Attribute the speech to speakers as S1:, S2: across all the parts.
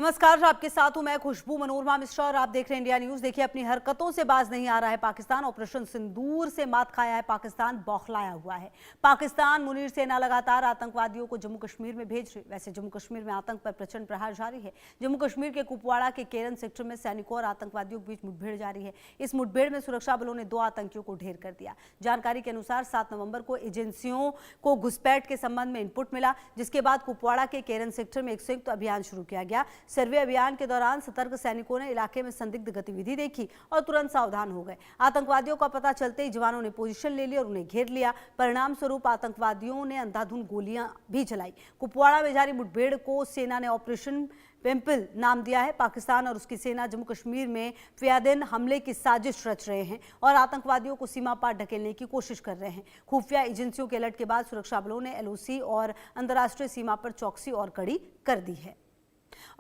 S1: नमस्कार, आपके साथ हूं मैं खुशबू मनोरमा मिश्रा और आप देख रहे हैं इंडिया न्यूज। देखिए, अपनी हरकतों से बाज नहीं आ रहा है पाकिस्तान। ऑपरेशन सिंदूर से मात खाया है पाकिस्तान, बौखलाया हुआ है पाकिस्तान। मुनीर सेना लगातार आतंकवादियों को जम्मू कश्मीर में भेज रही। वैसे जम्मू कश्मीर में आतंक पर प्रचंड प्रहार जारी है। जम्मू कश्मीर के कुपवाड़ा के केरन सेक्टर में सैनिकों और आतंकवादियों के बीच मुठभेड़ जारी है। इस मुठभेड़ में सुरक्षा बलों ने 2 आतंकियों को ढेर कर दिया। जानकारी के अनुसार 7 नवंबर को एजेंसियों को घुसपैठ के संबंध में इनपुट मिला, जिसके बाद कुपवाड़ा के केरन सेक्टर में एक संयुक्त अभियान शुरू किया गया। सर्वे अभियान के दौरान सतर्क सैनिकों ने इलाके में संदिग्ध गतिविधि देखी और तुरंत सावधान हो गए। आतंकवादियों का पता चलते ही जवानों ने पोजीशन ले ली और उन्हें घेर लिया। परिणाम स्वरूप आतंकवादियों ने अंधाधुंध गोलियां भी चलाई। कुपवाड़ा में जारी मुठभेड़ को सेना ने ऑपरेशन पिंपल नाम दिया है। पाकिस्तान और उसकी सेना जम्मू कश्मीर में फियादिन हमले की साजिश रच रहे हैं और आतंकवादियों को सीमा पार ढकेलने की कोशिश कर रहे हैं। खुफिया एजेंसियों के अलर्ट के बाद सुरक्षा बलों ने एलओसी और अंतर्राष्ट्रीय सीमा पर चौकसी और कड़ी कर दी है।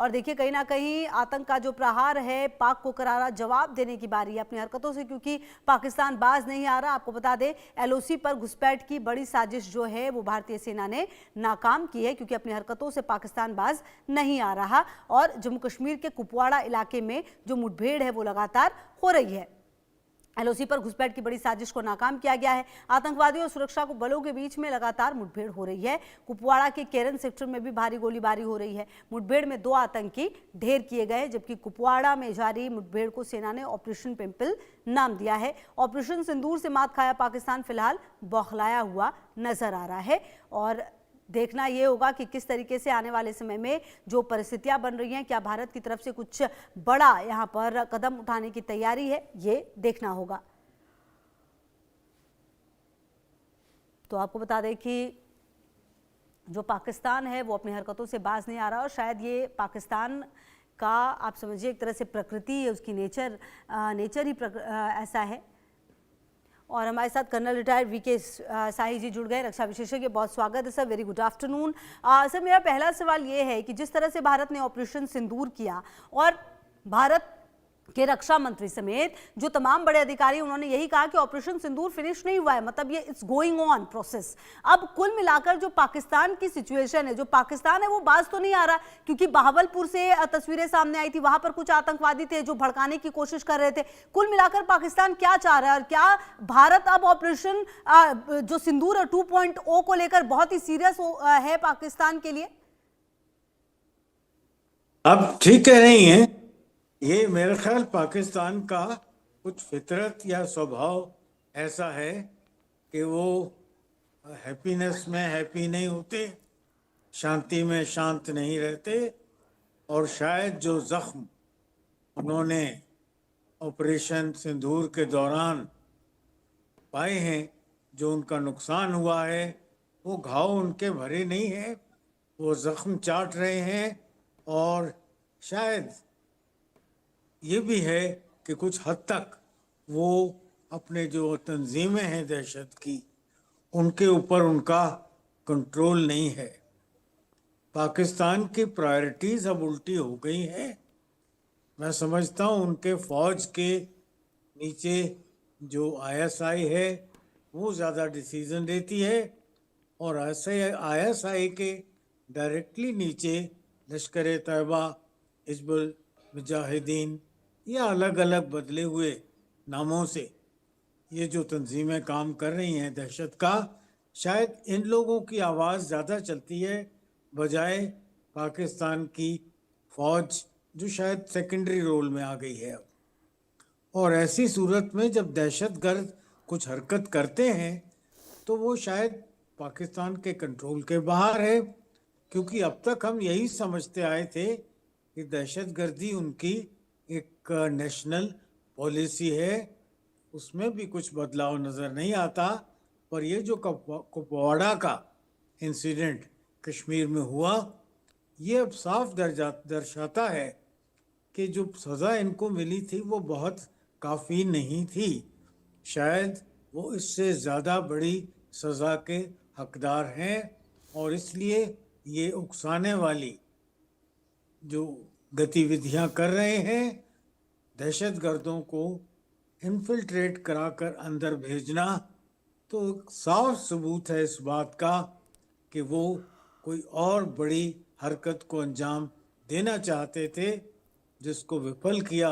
S1: और देखिए, कहीं ना कहीं आतंक का जो प्रहार है, पाक को करारा जवाब देने की बारी है अपनी हरकतों से, क्योंकि पाकिस्तान बाज नहीं आ रहा। आपको बता दें, एलओसी पर घुसपैठ की बड़ी साजिश जो है वो भारतीय सेना ने नाकाम की है, क्योंकि अपनी हरकतों से पाकिस्तान बाज नहीं आ रहा और जम्मू कश्मीर के कुपवाड़ा इलाके में जो मुठभेड़ है वो लगातार हो रही है। एलओसी पर घुसपैठ की बड़ी साजिश को नाकाम किया गया है। आतंकवादियों और सुरक्षा को बलों के बीच में लगातार मुठभेड़ हो रही है। कुपवाड़ा के केरन सेक्टर में भी भारी गोलीबारी हो रही है। मुठभेड़ में 2 आतंकी ढेर किए गए, जबकि कुपवाड़ा में जारी मुठभेड़ को सेना ने ऑपरेशन पिंपल नाम दिया है। ऑपरेशन सिंदूर से मात खाया पाकिस्तान फिलहाल बौखलाया हुआ नजर आ रहा है और देखना यह होगा कि किस तरीके से आने वाले समय में जो परिस्थितियां बन रही हैं, क्या भारत की तरफ से कुछ बड़ा यहां पर कदम उठाने की तैयारी है, ये देखना होगा। तो आपको बता दें कि जो पाकिस्तान है वो अपनी हरकतों से बाज नहीं आ रहा और शायद ये पाकिस्तान का आप समझिए एक तरह से प्रकृति है, उसकी नेचर ही ऐसा है। और हमारे साथ कर्नल रिटायर्ड वीके साही जी जुड़ गए, रक्षा विशेषज्ञ। बहुत स्वागत है sir, very good afternoon. Sir, मेरा पहला सवाल ये है कि जिस तरह से भारत ने ऑपरेशन सिंदूर किया और भारत के रक्षा मंत्री समेत जो तमाम बड़े अधिकारी, उन्होंने यही कहा कि ऑपरेशन सिंदूर फिनिश नहीं हुआ है, मतलब ये इट्स गोइंग ऑन प्रोसेस। अब कुल मिलाकर जो पाकिस्तान की सिचुएशन है, जो पाकिस्तान है वो बाज तो नहीं आ रहा, क्योंकि बहावलपुर से तस्वीरें सामने आई थी, वहां पर कुछ आतंकवादी थे जो भड़काने की कोशिश कर रहे थे। कुल मिलाकर पाकिस्तान क्या चाह रहा है और क्या भारत अब ऑपरेशन जो सिंदूर 2.0 को लेकर बहुत ही सीरियस है पाकिस्तान के लिए?
S2: आप ठीक कह रही हैं। ये मेरा ख्याल पाकिस्तान का कुछ फितरत या स्वभाव ऐसा है कि वो हैप्पीनेस में हैप्पी नहीं होते, शांति में शांत नहीं रहते और शायद जो जख्म उन्होंने ऑपरेशन सिंदूर के दौरान पाए हैं, जो उनका नुकसान हुआ है, वो घाव उनके भरे नहीं है, वो जख्म चाट रहे हैं। और शायद ये भी है कि कुछ हद तक वो अपने जो तंजीमें हैं दहशत की, उनके ऊपर उनका कंट्रोल नहीं है। पाकिस्तान की प्रायोरिटीज़ अब उल्टी हो गई हैं। मैं समझता हूँ उनके फ़ौज के नीचे जो आईएसआई है वो ज़्यादा डिसीज़न लेती है और ऐसे आईएसआई के डायरेक्टली नीचे लश्कर तैयबा, हिज़्बुल मुजाहिदीन या अलग अलग बदले हुए नामों से ये जो तंजीमें काम कर रही हैं दहशत का, शायद इन लोगों की आवाज़ ज़्यादा चलती है बजाय पाकिस्तान की फ़ौज, जो शायद सेकेंडरी रोल में आ गई है अब। और ऐसी सूरत में जब दहशतगर्द कुछ हरकत करते हैं तो वो शायद पाकिस्तान के कंट्रोल के बाहर है, क्योंकि अब तक हम यही समझते आए थे कि दहशतगर्दी उनकी एक नेशनल पॉलिसी है, उसमें भी कुछ बदलाव नज़र नहीं आता। पर ये जो कुपवाड़ा का इंसिडेंट कश्मीर में हुआ, ये अब साफ दर्शाता है कि जो सज़ा इनको मिली थी वो बहुत काफ़ी नहीं थी। शायद वो इससे ज़्यादा बड़ी सज़ा के हकदार हैं और इसलिए ये उकसाने वाली जो गतिविधियां कर रहे हैं, दहशतगर्दों को इन्फिल्ट्रेट कराकर अंदर भेजना, तो साफ सबूत है इस बात का कि वो कोई और बड़ी हरकत को अंजाम देना चाहते थे, जिसको विफल किया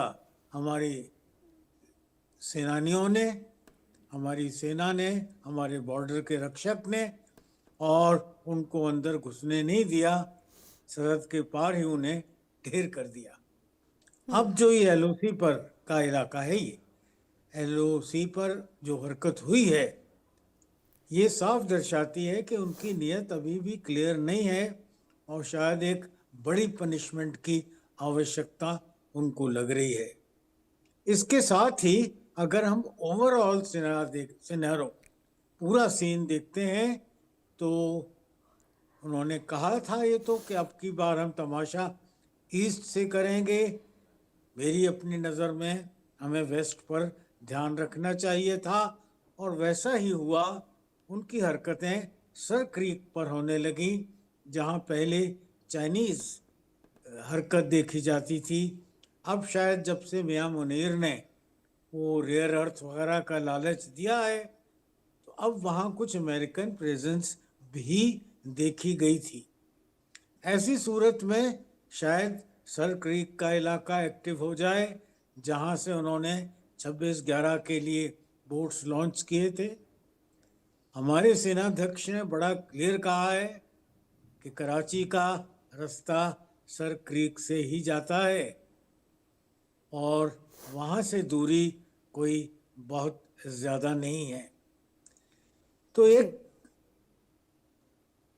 S2: हमारी सेनानियों ने, हमारी सेना ने, हमारे बॉर्डर के रक्षक ने, और उनको अंदर घुसने नहीं दिया, सरहद के पार ही उन्हें ढेर कर दिया। अब जो ये एलओसी पर का इलाका है, ये एलओसी पर जो हरकत हुई है, ये साफ दर्शाती है कि उनकी नीयत अभी भी क्लियर नहीं है और शायद एक बड़ी पनिशमेंट की आवश्यकता उनको लग रही है। इसके साथ ही अगर हम ओवरऑल सिनेरियो पूरा सीन देखते हैं तो उन्होंने कहा था ये तो कि अब की बार हम तमाशा ईस्ट से करेंगे। मेरी अपनी नज़र में हमें वेस्ट पर ध्यान रखना चाहिए था और वैसा ही हुआ। उनकी हरकतें सर क्रीक पर होने लगी, जहां पहले चाइनीज़ हरकत देखी जाती थी। अब शायद जब से मियां मुनीर ने वो रेयर अर्थ वगैरह का लालच दिया है, तो अब वहाँ कुछ अमेरिकन प्रेजेंस भी देखी गई थी। ऐसी सूरत में शायद सर क्रीक का इलाका एक्टिव हो जाए, जहाँ से उन्होंने 26/11 के लिए बोट्स लॉन्च किए थे। हमारे सेनाध्यक्ष ने बड़ा क्लियर कहा है कि कराची का रास्ता सर क्रीक से ही जाता है और वहाँ से दूरी कोई बहुत ज़्यादा नहीं है। तो एक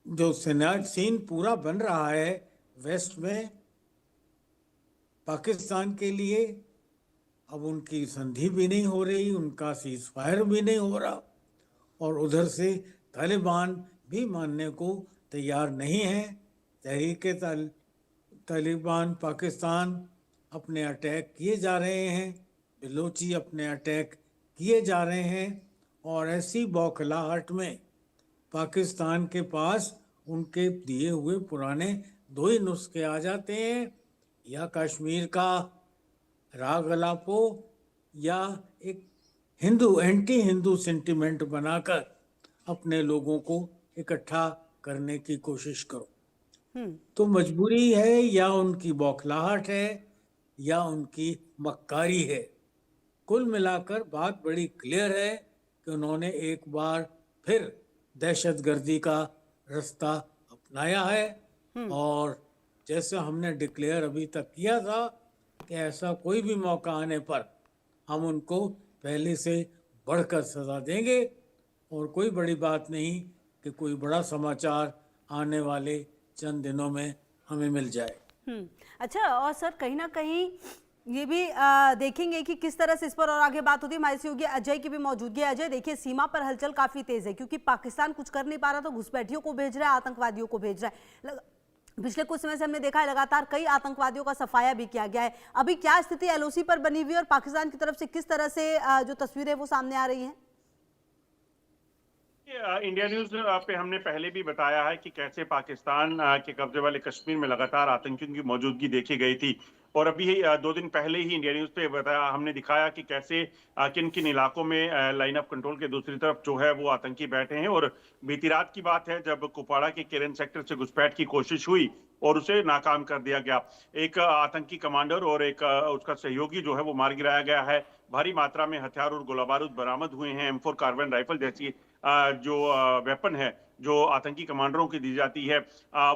S2: जो सीन पूरा बन रहा है वेस्ट में पाकिस्तान के लिए, अब उनकी संधि भी नहीं हो रही, उनका सीज फायर भी नहीं हो रहा और उधर से तालिबान भी मानने को तैयार नहीं है। तहरीके तालिबान पाकिस्तान अपने अटैक किए जा रहे हैं, बलोची अपने अटैक किए जा रहे हैं और ऐसी बौखलाहट में पाकिस्तान के पास उनके दिए हुए पुराने दो ही नुस्खे आ जाते हैं, या कश्मीर का राग अलापो या एक एंटी हिंदू सेंटिमेंट बनाकर अपने लोगों को इकट्ठा करने की कोशिश करो। तो मजबूरी है या उनकी बौखलाहट है या उनकी मक्कारी है। कुल मिलाकर बात बड़ी क्लियर है कि उन्होंने एक बार फिर दहशतगर्दी का रास्ता अपनाया है और जैसे हमने डिक्लेयर अभी तक किया था कि ऐसा कोई भी मौका आने पर हम उनको पहले से बढ़कर सजा देंगे और कोई बड़ी बात नहीं कि कोई बड़ा समाचार आने वाले चंद दिनों में हमें मिल जाए।
S1: अच्छा, और सर कहीं ना कहीं ये भी देखेंगे कि किस तरह से इस पर और आगे बात होती है। हमारे सहयोगी अजय की भी मौजूदगी है। अजय, देखिए सीमा पर हलचल काफी तेज है क्योंकि पाकिस्तान कुछ कर नहीं पा रहा तो घुसपैठियों को भेज रहा है, आतंकवादियों को भेज रहा है। पिछले कुछ समय से हमने देखा है लगातार कई आतंकवादियों का सफाया भी किया गया है। अभी क्या स्थिति एलओसी पर बनी हुई है और पाकिस्तान की तरफ से किस तरह से जो तस्वीरें वो सामने आ रही हैं?
S3: इंडिया न्यूज पे हमने पहले भी बताया है कि कैसे पाकिस्तान के कब्जे वाले कश्मीर में लगातार आतंकियों की मौजूदगी देखी गई थी और अभी 2 दिन पहले ही इंडिया न्यूज पे बताया, हमने दिखाया कि कैसे किन किन इलाकों में लाइन ऑफ कंट्रोल के दूसरी तरफ जो है वो आतंकी बैठे हैं। और बीती रात की बात है जब कुपवाड़ा के केरन सेक्टर से घुसपैठ की कोशिश हुई और उसे नाकाम कर दिया गया। एक आतंकी कमांडर और एक उसका सहयोगी जो है वो मार गिराया गया है। भारी मात्रा में हथियार और गोला बारूद बरामद हुए हैं। M4 कार्बाइन राइफल जैसी जो वेपन है जो आतंकी कमांडरों की दी जाती है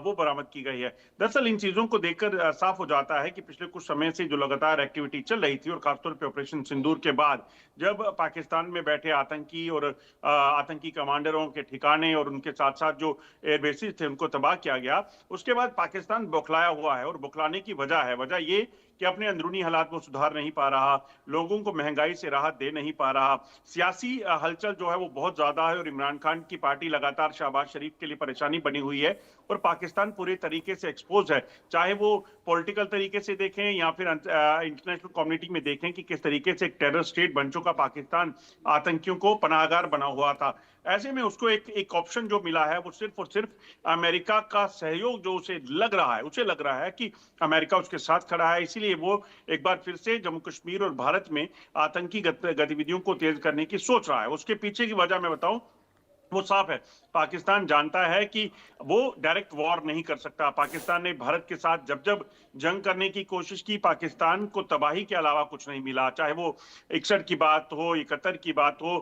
S3: वो बरामद की गई है। दरअसल इन चीजों को देखकर साफ हो जाता है कि पिछले कुछ समय से जो लगातार एक्टिविटी चल रही थी और खासतौर पे ऑपरेशन सिंदूर के बाद जब पाकिस्तान में बैठे आतंकी और आतंकी कमांडरों के ठिकाने और उनके साथ साथ जो एयरबेसिस थे उनको तबाह किया गया, उसके बाद पाकिस्तान बौखलाया हुआ है। और बौखलाने की वजह ये कि अपने अंदरूनी हालात में सुधार नहीं पा रहा, लोगों को महंगाई से राहत दे नहीं पा रहा, सियासी हलचल जो है वो बहुत ज्यादा है और इमरान खान की पार्टी लगातार शहबाज शरीफ के लिए परेशानी बनी हुई है और पाकिस्तान पूरे तरीके से एक्सपोज है। चाहे वो पॉलिटिकल तरीके से देखें या फिर इंटरनेशनल कम्युनिटी में देखें कि किस तरीके से एक टेरर स्टेट बन चुका पाकिस्तान आतंकियों को पनाहगार बना हुआ था। ऐसे में उसको एक ऑप्शन जो मिला है वो सिर्फ और सिर्फ अमेरिका का सहयोग जो उसे लग रहा है कि अमेरिका उसके साथ खड़ा है, इसीलिए वो एक बार फिर से जम्मू कश्मीर और भारत में आतंकी गतिविधियों को तेज करने की सोच रहा है। उसके पीछे की वजह मैं बताऊं वो साफ है। पाकिस्तान जानता है कि वो डायरेक्ट वॉर नहीं कर सकता। पाकिस्तान ने भारत के साथ जब जब जंग करने की कोशिश की, पाकिस्तान को तबाही के अलावा कुछ नहीं मिला। चाहे वो 61 की बात हो, 71 की बात हो,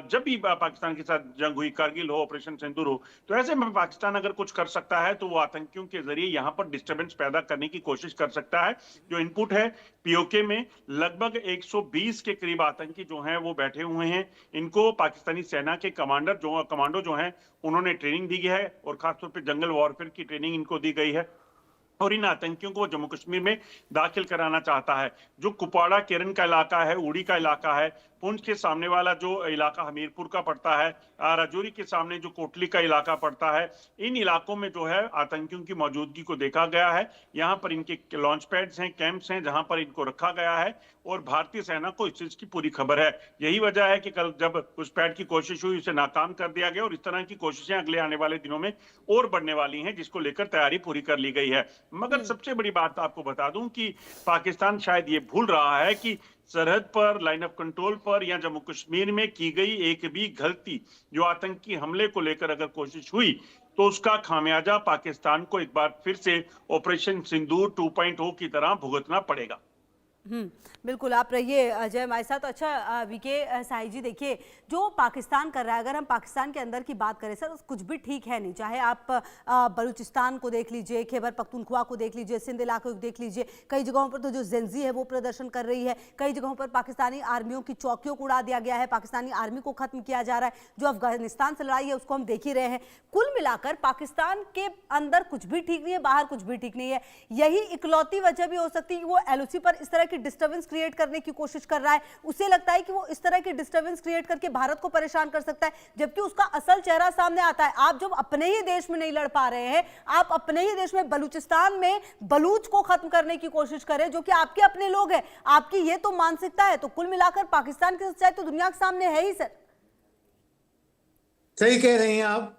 S3: जब भी पाकिस्तान के साथ जंग हुई, कारगिल हो, ऑपरेशन सिंदूर हो, तो ऐसे में पाकिस्तान अगर कुछ कर सकता है तो वो आतंकियों के जरिए यहाँ पर डिस्टर्बेंस पैदा करने की कोशिश कर सकता है। जो इनपुट है, पीओके में लगभग 120 के करीब आतंकी जो हैं वो बैठे हुए हैं। इनको पाकिस्तानी सेना के कमांडो जो हैं उन्होंने ट्रेनिंग दी है, और खासतौर पे जंगल वॉरफेयर की ट्रेनिंग इनको दी गई है, और इन आतंकियों को जम्मू कश्मीर में दाखिल कराना चाहता है। जो कुपवाड़ा केरन का इलाका है, उड़ी का इलाका है, पुंछ के सामने वाला जो इलाका हमीरपुर का पड़ता है, राजौरी के सामने जो कोटली का इलाका पड़ता है, इन इलाकों में जो है आतंकियों की मौजूदगी को देखा गया है। यहाँ पर इनके लॉन्च पैड्स हैं, कैंप्स हैं, जहां पर इनको रखा गया है, और भारतीय सेना को इस चीज की पूरी खबर है। यही वजह है कि कल जब घुसपैठ की कोशिश हुई, उसे नाकाम कर दिया गया, और इस तरह की कोशिशें अगले आने वाले दिनों में और बढ़ने वाली हैं, जिसको लेकर तैयारी पूरी कर ली गई है। मगर सबसे बड़ी बात आपको बता दूं कि पाकिस्तान शायद ये भूल रहा है कि सरहद पर, लाइन ऑफ कंट्रोल पर या जम्मू कश्मीर में की गई एक भी गलती, जो आतंकी हमले को लेकर अगर कोशिश हुई, तो उसका खामियाजा पाकिस्तान को एक बार फिर से ऑपरेशन सिंदूर 2.0 की तरह भुगतना पड़ेगा।
S1: बिल्कुल, आप रहिए अजय हमारे साथ। तो अच्छा वीके साई जी, देखिए जो पाकिस्तान कर रहा है, अगर हम पाकिस्तान के अंदर की बात करें सर, कुछ भी ठीक है नहीं। चाहे आप बलूचिस्तान को देख लीजिए, खैबर पख्तूनख्वा को देख लीजिए, सिंध इलाके को देख लीजिए, कई जगहों पर तो जो जेंजी है वो प्रदर्शन कर रही है, कई जगहों पर पाकिस्तानी आर्मियों की चौकियों को उड़ा दिया गया है, पाकिस्तानी आर्मी को खत्म किया जा रहा है, जो अफगानिस्तान से लड़ाई है उसको हम देख ही रहे हैं। कुल मिलाकर पाकिस्तान के अंदर कुछ भी ठीक नहीं है, बाहर कुछ भी ठीक नहीं है। यही इकलौती वजह भी हो सकती है कि वो एलओसी पर इस तरह की डिस्टर्बेंस क्रिएट करने की कोशिश कर रहा है। उसे लगता है कि वो इस तरह की डिस्टर्बेंस क्रिएट करके भारत को परेशान कर सकता है, जबकि उसका असल चेहरा सामने आता है। आप जब अपने ही देश में नहीं लड़ पा रहे हैं, आप अपने ही देश में बलूचिस्तान में बलूच को खत्म करने की कोशिश करें, जो कि आपके अपने लोग हैं, आपकी ये तो मानसिकता है। तो कुल मिलाकर पाकिस्तान की सच्चाई तो दुनिया के सामने है ही सर।
S2: सही कह रही हैं आप।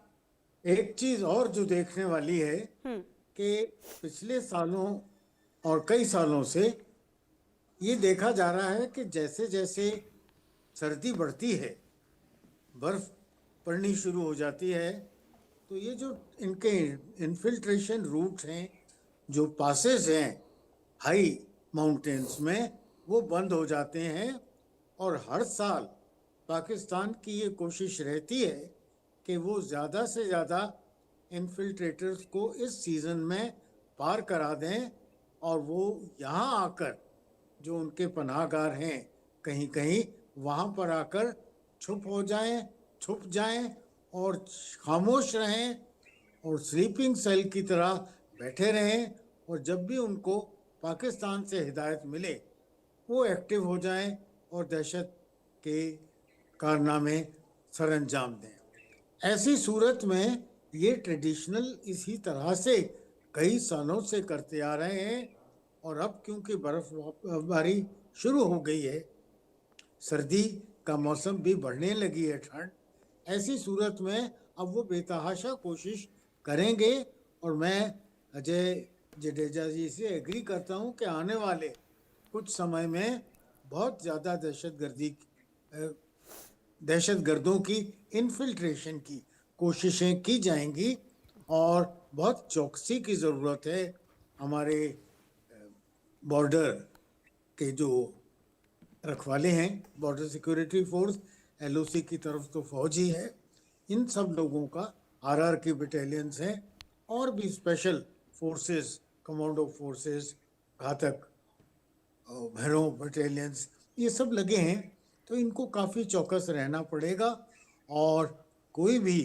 S2: एक चीज और जो देखने वाली है कि पिछले सालों और कई सालों से ये देखा जा रहा है कि जैसे जैसे सर्दी बढ़ती है, बर्फ पड़नी शुरू हो जाती है, तो ये जो इनके इन्फिल्ट्रेशन रूट्स हैं, जो पासेस हैं हाई माउंटेन्स में, वो बंद हो जाते हैं। और हर साल पाकिस्तान की ये कोशिश रहती है कि वो ज़्यादा से ज़्यादा इन्फिल्ट्रेटर्स को इस सीज़न में पार करा दें, और वो यहाँ आकर जो उनके पनाहगार हैं कहीं कहीं, वहाँ पर आकर छुप जाएं और खामोश रहें और स्लीपिंग सेल की तरह बैठे रहें, और जब भी उनको पाकिस्तान से हिदायत मिले वो एक्टिव हो जाएं और दहशत के कारनामे सर अंजाम दें। ऐसी सूरत में ये ट्रेडिशनल इसी तरह से कई सालों से करते आ रहे हैं, और अब क्योंकि बर्फबारी शुरू हो गई है, सर्दी का मौसम भी बढ़ने लगी है, ठंड, ऐसी सूरत में अब वो बेतहाशा कोशिश करेंगे। और मैं अजय जडेजा जी से एग्री करता हूँ कि आने वाले कुछ समय में बहुत ज़्यादा दहशतगर्दों की इन्फिल्ट्रेशन की कोशिशें की जाएंगी, और बहुत चौकसी की ज़रूरत है। हमारे बॉर्डर के जो रखवाले हैं, बॉर्डर सिक्योरिटी फोर्स, एलओसी की तरफ तो फौज ही है, इन सब लोगों का आरआर की बटालियंस हैं, और भी स्पेशल फोर्सेस, कमांडो फोर्सेस, घातक भैरव बटालियंस, ये सब लगे हैं। तो इनको काफ़ी चौकस रहना पड़ेगा, और कोई भी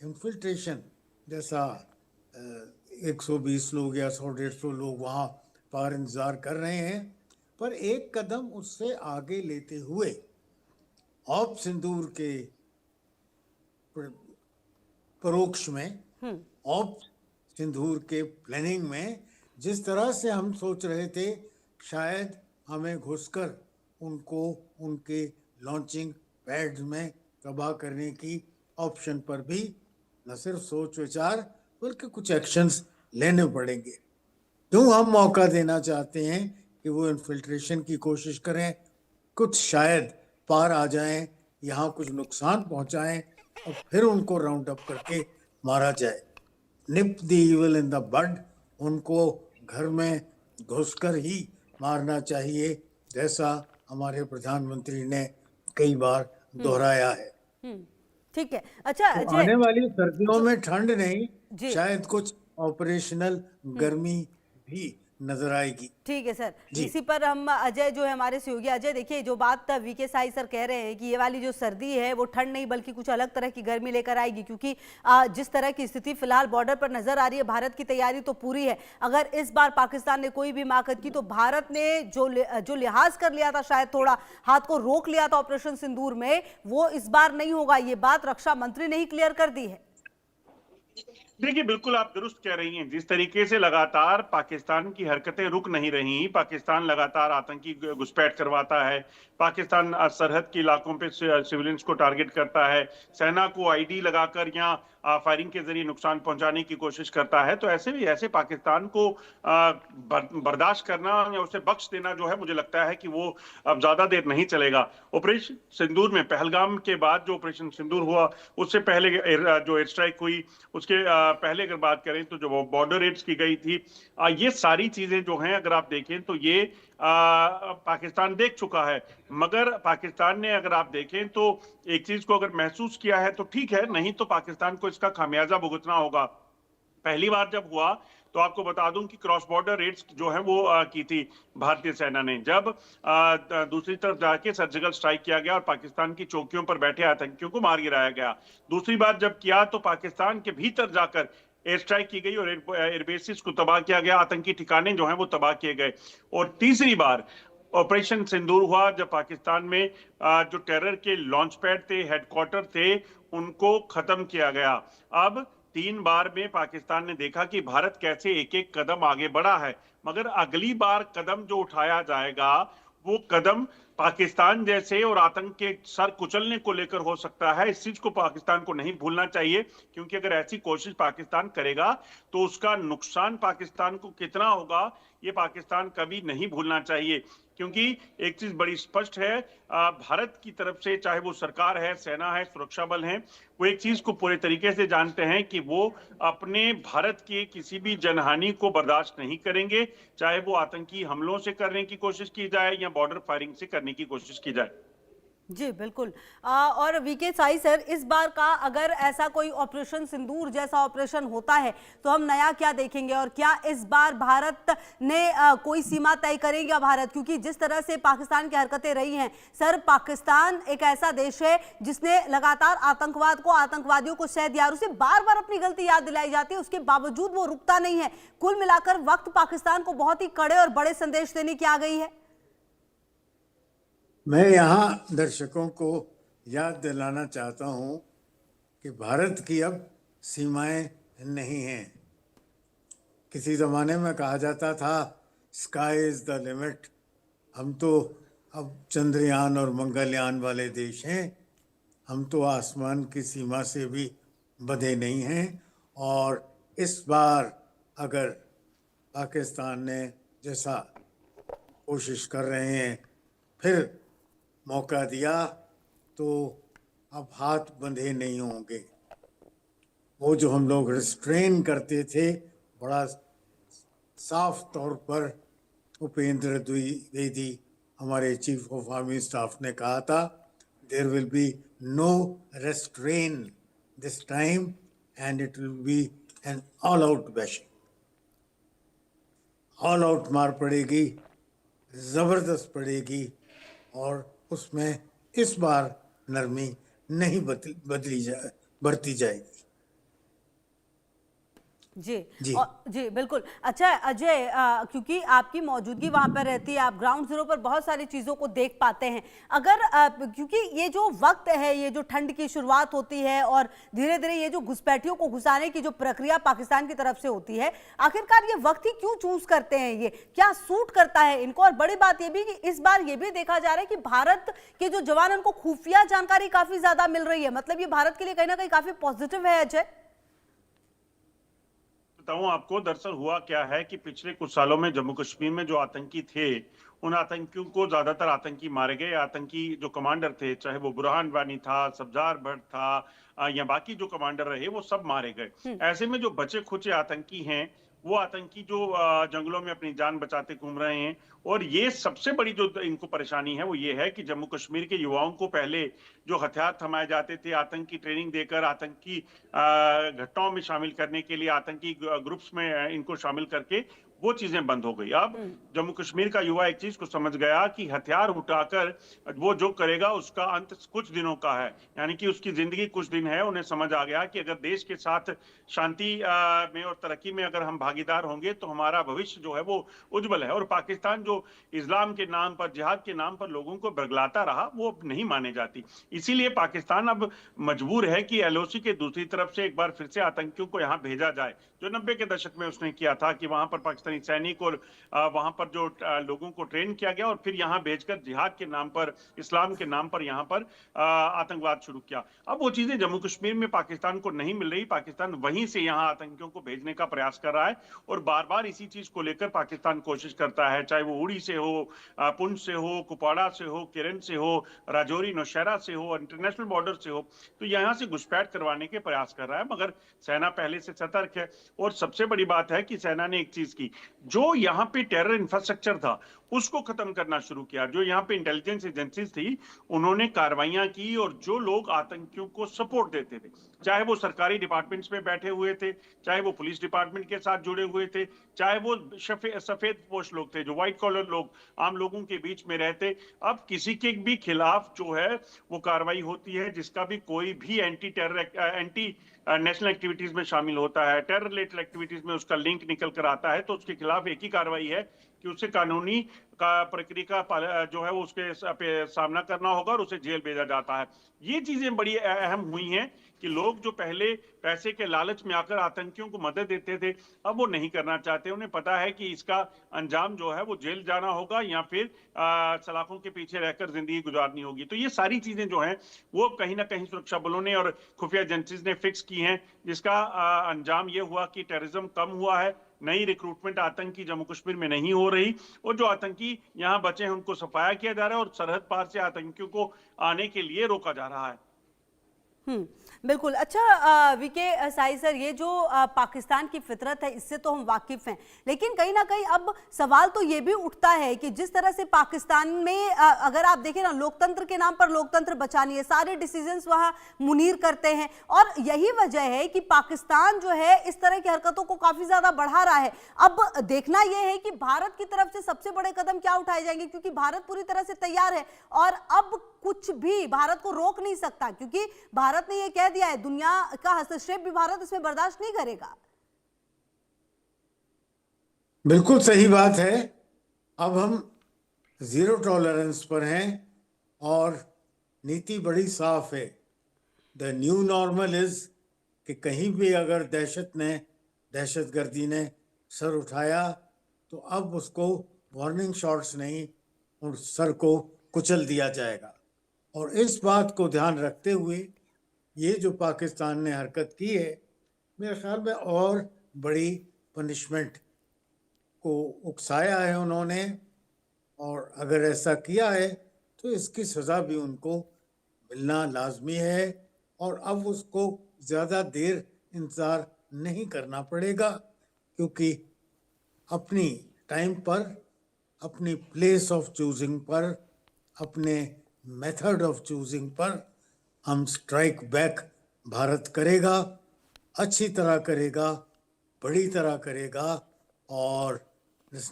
S2: इन्फिल्ट्रेशन जैसा 120 लोग या 100-150 लोग वहाँ पार इंतज़ार कर रहे हैं, पर एक कदम उससे आगे लेते हुए ऑप सिंदूर के परोक्ष में, ऑप सिंदूर के प्लानिंग में, जिस तरह से हम सोच रहे थे शायद हमें घुसकर उनको उनके लॉन्चिंग पैड्स में तबाह करने की ऑप्शन पर भी न सिर्फ सोच विचार बल्कि कुछ एक्शंस लेने पड़ेंगे। क्यों हम मौका देना चाहते हैं कि वो इन्फिल्ट्रेशन की कोशिश करें, कुछ शायद पार आ जाएं, यहाँ कुछ नुकसान पहुँचाएं, और फिर उनको राउंड अप करके मारा जाए। Nip the evil in the bud, उनको घर में घुसकर ही मारना चाहिए, जैसा हमारे प्रधानमंत्री ने कई बार दोहराया है।
S1: ठीक है। अच्छा
S2: तो
S1: अजय
S2: आने वाली सर्दियों में ठंड नहीं,
S1: जी
S2: शायद कुछ ऑपरेशनल गर्मी भी नजर आएगी।
S1: ठीक है सर,
S2: जी।
S1: इसी पर हम अजय जो है हमारे सहयोगी अजय, देखिए जो बात वीके साई सर कह रहे हैं कि ये वाली जो सर्दी है वो ठंड नहीं बल्कि कुछ अलग तरह की गर्मी लेकर आएगी, क्योंकि जिस तरह की स्थिति फिलहाल बॉर्डर पर नजर आ रही है, भारत की तैयारी तो पूरी है। अगर इस बार पाकिस्तान ने कोई भी माकद की तो भारत ने जो लिहाज कर लिया था, शायद थोड़ा हाथ को रोक लिया था ऑपरेशन सिंदूर में, वो इस बार नहीं होगा। ये बात रक्षा मंत्री ने ही क्लियर कर दी है।
S3: देखिए, बिल्कुल आप दुरुस्त कह रही हैं। जिस तरीके से लगातार पाकिस्तान की हरकतें रुक नहीं रही, पाकिस्तान लगातार आतंकी घुसपैठ करवाता है, पाकिस्तान सरहद के इलाकों पे सिविलियंस को टारगेट करता है, सेना को आईडी लगाकर या फायरिंग के जरिए नुकसान पहुंचाने की कोशिश करता है, तो ऐसे पाकिस्तान को बर्दाश्त करना या उसे बख्श देना जो है, मुझे लगता है कि वो अब ज्यादा देर नहीं चलेगा। ऑपरेशन सिंदूर में पहलगाम के बाद जो ऑपरेशन सिंदूर हुआ, उससे पहले जो एयर स्ट्राइक हुई, उसके पहले अगर बात करें तो जो बॉर्डर रेड्स की गई थी, ये सारी चीजें जो हैं अगर आप देखें तो ये पाकिस्तान देख चुका है। मगर पाकिस्तान ने अगर आप देखें तो एक चीज को अगर महसूस किया है तो ठीक है, नहीं तो पाकिस्तान को इसका खामियाजा भुगतना होगा। पहली बार जब हुआ तो आपको बता दूं कि क्रॉस बॉर्डर रेड्स जो है वो की थी भारतीय सेना ने, जब दूसरी तरफ जाके सर्जिकल स्ट्राइक किया गया और पाकिस्तान की चौकियों पर बैठे आतंकियों को मार गिराया गया। दूसरी बार जब किया तो पाकिस्तान के भीतर जाकर एयर स्ट्राइक की गई और एयरबेसिस को तबाह किया गया, आतंकी ठिकाने जो हैं वो तबाह किए गए। और तीसरी बार ऑपरेशन सिंदूर हुआ जब पाकिस्तान में जो टेरर के लॉन्च पैड थे, हेडक्वार्टर थे, उनको खत्म किया गया। अब 3 बार में पाकिस्तान ने देखा कि भारत कैसे एक एक कदम आगे बढ़ा है, मगर अगली बार कदम जो उठाया जाएगा वो कदम पाकिस्तान जैसे और आतंक के सर कुचलने को लेकर हो सकता है। इस चीज को पाकिस्तान को नहीं भूलना चाहिए, क्योंकि अगर ऐसी कोशिश पाकिस्तान करेगा तो उसका नुकसान पाकिस्तान को कितना होगा ये पाकिस्तान कभी नहीं भूलना चाहिए। क्योंकि एक चीज बड़ी स्पष्ट है, भारत की तरफ से चाहे वो सरकार है, सेना है, सुरक्षा बल है, वो एक चीज को पूरे तरीके से जानते हैं कि वो अपने भारत के किसी भी जनहानि को बर्दाश्त नहीं करेंगे, चाहे वो आतंकी हमलों से करने की कोशिश की जाए या बॉर्डर फायरिंग से करने की कोशिश की जाए।
S1: जी बिल्कुल। और वीके साई सर, इस बार का अगर ऐसा कोई ऑपरेशन सिंदूर जैसा ऑपरेशन होता है तो हम नया क्या देखेंगे, और क्या इस बार भारत ने कोई सीमा तय करेगा भारत, क्योंकि जिस तरह से पाकिस्तान की हरकतें रही हैं सर, पाकिस्तान एक ऐसा देश है जिसने लगातार आतंकवाद को, आतंकवादियों को सह दिया और उसे बार बार अपनी गलती याद दिलाई जाती है, उसके बावजूद वो रुकता नहीं है। कुल मिलाकर वक्त पाकिस्तान को बहुत ही कड़े और बड़े संदेश देने की आ गई है।
S2: मैं यहाँ दर्शकों को याद दिलाना चाहता हूँ कि भारत की अब सीमाएं नहीं हैं। किसी ज़माने में कहा जाता था स्काई इज़ द लिमिट। हम तो अब चंद्रयान और मंगलयान वाले देश हैं, हम तो आसमान की सीमा से भी बंधे नहीं हैं। और इस बार अगर पाकिस्तान ने जैसा कोशिश कर रहे हैं फिर मौका दिया तो अब हाथ बंधे नहीं होंगे। वो जो हम लोग रिस्ट्रेन करते थे, बड़ा साफ तौर पर उपेंद्र द्विवेदी हमारे चीफ ऑफ आर्मी स्टाफ ने कहा था, there will be no restraint this time and it will be an all out bashing. All out मार पड़ेगी, जबरदस्त पड़ेगी, और उसमें इस बार नरमी नहीं बरती जाएगी।
S1: जी
S2: जी
S1: जी बिल्कुल। अच्छा अजय, क्योंकि आपकी मौजूदगी वहां पर रहती है, आप ग्राउंड जीरो पर बहुत सारी चीजों को देख पाते हैं। अगर क्योंकि ये जो वक्त है, ये जो ठंड की शुरुआत होती है और धीरे धीरे ये जो घुसपैठियों को घुसाने की जो प्रक्रिया पाकिस्तान की तरफ से होती है, आखिरकार ये वक्त ही क्यों चूज करते हैं, ये क्या सूट करता है इनको? और बड़ी बात ये भी कि इस बार ये भी देखा जा रहा है कि भारत के जो जवान, उनको खुफिया जानकारी काफी ज्यादा मिल रही है, मतलब ये भारत के लिए कहीं ना कहीं काफी पॉजिटिव है। अजय,
S3: बताऊं आपको, दरअसल हुआ क्या है कि पिछले कुछ सालों में जम्मू कश्मीर में जो आतंकी थे, उन आतंकियों को ज्यादातर आतंकी मारे गए। आतंकी जो कमांडर थे, चाहे वो बुरहान वानी था, सब्जार भट्ट था, या बाकी जो कमांडर रहे, वो सब मारे गए। ऐसे में जो बचे खुचे आतंकी हैं, वो आतंकी जो जंगलों में अपनी जान बचाते घूम रहे हैं। और ये सबसे बड़ी जो इनको परेशानी है वो ये है कि जम्मू कश्मीर के युवाओं को पहले जो हथियार थमाए जाते थे, आतंकी ट्रेनिंग देकर, आतंकी घटनाओं में शामिल करने के लिए, आतंकी ग्रुप्स में इनको शामिल करके, वो चीजें बंद हो गई। अब जम्मू कश्मीर का युवा एक चीज को समझ गया कि हथियार उठाकर वो जो करेगा उसका अंत कुछ दिनों का है, यानी कि उसकी जिंदगी कुछ दिन है। उन्हें समझ आ गया कि अगर देश के साथ शांति में और तरक्की में अगर हम भागीदार होंगे तो हमारा भविष्य जो है वो उज्जवल है। और पाकिस्तान जो इस्लाम के नाम पर, जिहाद के नाम पर लोगों को बरगलाता रहा, वो अब नहीं माने जाती। इसीलिए पाकिस्तान अब मजबूर है कि एलओसी के दूसरी तरफ से एक बार फिर से आतंकियों को यहाँ भेजा जाए, जो 90 के दशक में उसने किया था कि वहां पर पाकिस्तानी सैनिक और वहां पर जो लोगों को ट्रेन किया गया और फिर यहाँ भेजकर जिहाद के नाम पर, इस्लाम के नाम पर यहाँ पर आतंकवाद शुरू किया। अब वो चीजें जम्मू कश्मीर में पाकिस्तान को नहीं मिल रही। पाकिस्तान वहीं से यहाँ आतंकियों को भेजने का प्रयास कर रहा है और बार बार इसी चीज को लेकर पाकिस्तान कोशिश करता है, चाहे वो उड़ी से हो, पुंछ से हो, कुपवाड़ा से हो, किरण से हो, राजौरी नौशहरा से हो, इंटरनेशनल बॉर्डर से हो, तो यहाँ से घुसपैठ करवाने के प्रयास कर रहा है। मगर सेना पहले से सतर्क है। और सबसे बड़ी बात है कि सेना ने एक चीज की, जो यहाँ पे टेरर इंफ्रास्ट्रक्चर था उसको खत्म करना शुरू किया। जो यहाँ पे इंटेलिजेंस एजेंसीज थी, उन्होंने कार्रवाइयां की और जो लोग आतंकियों को सपोर्ट देते थे, चाहे वो सरकारी डिपार्टमेंट्स में बैठे हुए थे, चाहे वो पुलिस डिपार्टमेंट के साथ जुड़े हुए थे, चाहे वो सफेद पोश लोग थे, जो व्हाइट कॉलर लोग आम लोगों के बीच में रहते, अब किसी के भी खिलाफ जो है वो कार्रवाई होती है जिसका भी कोई भी एंटी नेशनल एक्टिविटीज में शामिल होता है, टेरर रिलेटेड एक्टिविटीज में उसका लिंक निकल कर आता है, तो उसके खिलाफ एक ही कार्रवाई है कि उसे कानूनी का प्रक्रिया का जो है वो उसके सामना करना होगा और उसे जेल भेजा जाता है। ये चीजें बड़ी अहम हुई हैं कि लोग जो पहले पैसे के लालच में आकर आतंकियों को मदद देते थे, अब वो नहीं करना चाहते। उन्हें पता है कि इसका अंजाम जो है वो जेल जाना होगा या फिर सलाखों के पीछे रहकर जिंदगी गुजारनी होगी। तो ये सारी चीजें जो हैं वो कहीं ना कहीं सुरक्षा बलों ने और खुफिया एजेंसीज ने फिक्स की हैं, जिसका अंजाम ये हुआ कि टेररिज्म कम हुआ है, नई रिक्रूटमेंट आतंकी जम्मू कश्मीर में नहीं हो रही और जो आतंकी यहाँ बचे हैं उनको सफाया किया जा रहा है और सरहद पार से आतंकियों को आने के लिए रोका जा रहा है।
S1: बिल्कुल। अच्छा वीके साई सर, ये जो पाकिस्तान की फितरत है इससे तो हम वाकिफ हैं, लेकिन कहीं ना कहीं अब सवाल तो ये भी उठता है कि जिस तरह से पाकिस्तान में अगर आप देखें ना, लोकतंत्र के नाम पर लोकतंत्र बचानी है, सारे डिसीजंस वहां मुनीर करते हैं और यही वजह है कि पाकिस्तान जो है इस तरह की हरकतों को काफी ज्यादा बढ़ा रहा है। अब देखना यह है कि भारत की तरफ से सबसे बड़े कदम क्या उठाए जाएंगे, क्योंकि भारत पूरी तरह से तैयार है और अब कुछ भी भारत को रोक नहीं सकता, क्योंकि भारत ने यह कह दिया है दुनिया का हस्तक्षेप भी भारत इसमें बर्दाश्त नहीं करेगा।
S2: बिल्कुल सही बात है। अब हम जीरो टॉलरेंस पर हैं और नीति बड़ी साफ है। द न्यू नॉर्मल इज कि कहीं भी अगर दहशतगर्दी ने सर उठाया तो अब उसको वार्निंग शॉट्स नहीं और सर को कुचल दिया जाएगा। और इस बात को ध्यान रखते हुए ये जो पाकिस्तान ने हरकत की है, मेरे ख्याल में और बड़ी पनिशमेंट को उकसाया है उन्होंने, और अगर ऐसा किया है तो इसकी सज़ा भी उनको मिलना लाजमी है और अब उसको ज़्यादा देर इंतज़ार नहीं करना पड़ेगा, क्योंकि अपनी टाइम पर, अपनी प्लेस ऑफ चूजिंग पर, अपने मेथड ऑफ चूजिंग पर हम स्ट्राइक बैक भारत करेगा, अच्छी तरह करेगा, बड़ी तरह करेगा और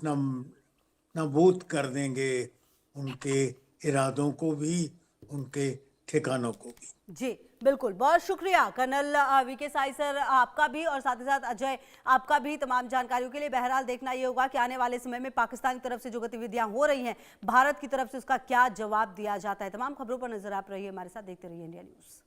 S2: नाबूद कर देंगे उनके इरादों को भी, उनके ठिकानों को भी।
S1: जी बिल्कुल, बहुत शुक्रिया कर्नल वीके साई सर आपका भी, और साथ ही साथ अजय आपका भी तमाम जानकारियों के लिए। बहरहाल देखना ये होगा कि आने वाले समय में पाकिस्तान की तरफ से जो गतिविधियां हो रही हैं, भारत की तरफ से उसका क्या जवाब दिया जाता है। तमाम खबरों पर नजर आप रहिए हमारे साथ, देखते रहिए इंडिया न्यूज़।